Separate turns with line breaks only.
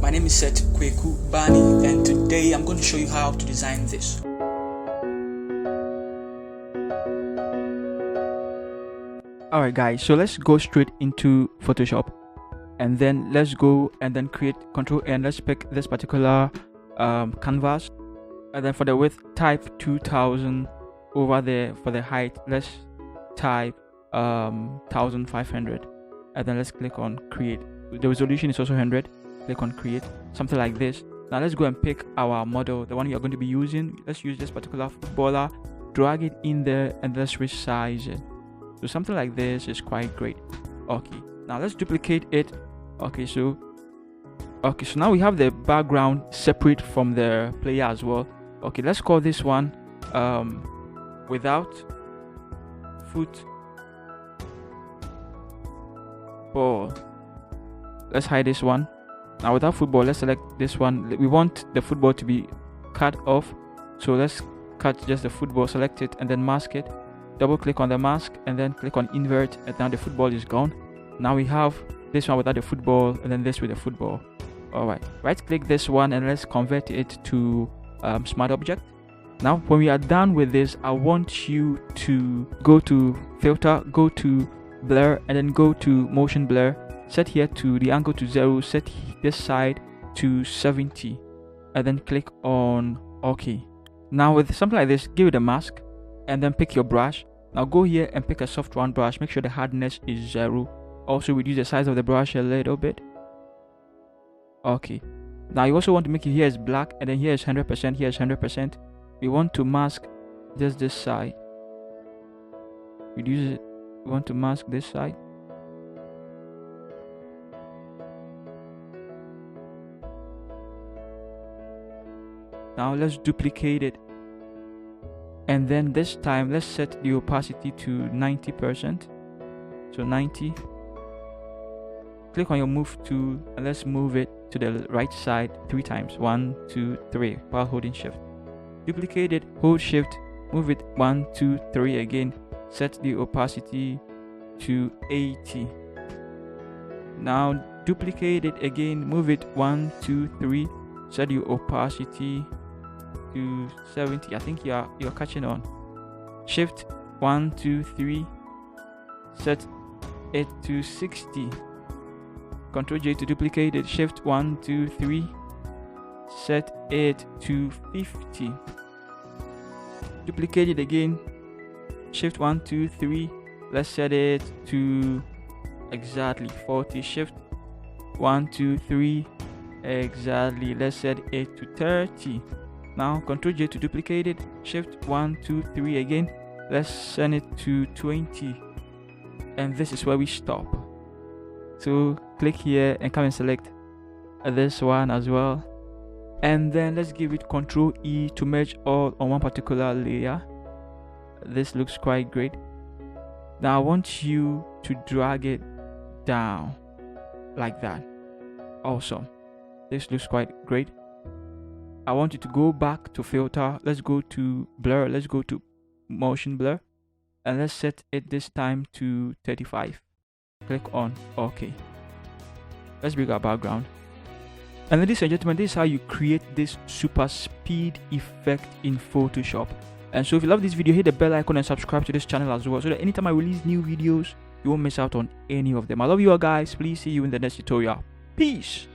My name is Seth Kweku Bani, and today I'm going to show you how to design this. Alright guys, so let's go straight into Photoshop, and then let's go and then create Control N. Let's pick this particular canvas, and then for the width type 2000. Over there for the height let's type 1500, and then let's click on create. The resolution is also 100. Click on create, something like this. Now let's go and pick our model, the one you're going to be using. Let's use this particular footballer, drag it in there, and let's resize it. So something like this is quite great. Okay, now let's duplicate it. Okay, so now we have the background separate from the player as well. Okay, let's call this one without football. Let's hide this one. Now without football, let's select this one. We want the football to be cut off, so let's cut just the football, select it, and then mask it. Double click on the mask and then click on invert, and now the football is gone. Now we have this one without the football, and then this with the football. Alright, right click this one and let's convert it to smart object. Now when we are done with this, I want you to go to filter, go to blur, and then go to motion blur. Set here to the angle to 0, set this side to 70, and then click on OK. Now with something like this, give it a mask and then pick your brush. Now go here and pick a soft round brush. Make sure the hardness is 0. Also reduce the size of the brush a little bit. Okay, now you also want to make it here is black, and then here is 100%, here is 100%. We want to mask just this side. Reduce it. We want to mask this side. Now let's duplicate it, and then this time let's set the opacity to 90%. So 90. Click on your move tool and let's move it to the right side 3 times. 1, 2, 3 while holding shift. Duplicate it, hold shift, move it 1, 2, 3 again. Set the opacity to 80. Now duplicate it again, move it 1, 2, 3. Set your opacity to 70. I think you're catching on. Shift 1, 2, 3. Set it to 60. Ctrl J to duplicate it. Shift 1, 2, 3. Set it to 50. Duplicate it again. Shift 1, 2, 3. Let's set it to exactly 40. Shift 1, 2, 3. Exactly. Let's set it to 30. Now Ctrl J to duplicate it. Shift 1, 2, 3 again. Let's send it to 20. And this is where we stop. So click here and come and select this one as well. And then let's give it Ctrl E to merge all on one particular layer. This looks quite great. Now I want you to drag it down like that. Awesome. This looks quite great. I want you to go back to filter. Let's go to blur. Let's go to motion blur, and let's set it this time to 35. Click on OK. Let's bring our background. And ladies and gentlemen, this is how you create this super speed effect in Photoshop. And so if you love this video, hit the bell icon and subscribe to this channel as well, so that anytime I release new videos, you won't miss out on any of them. I love you all guys. Please see you in the next tutorial. Peace.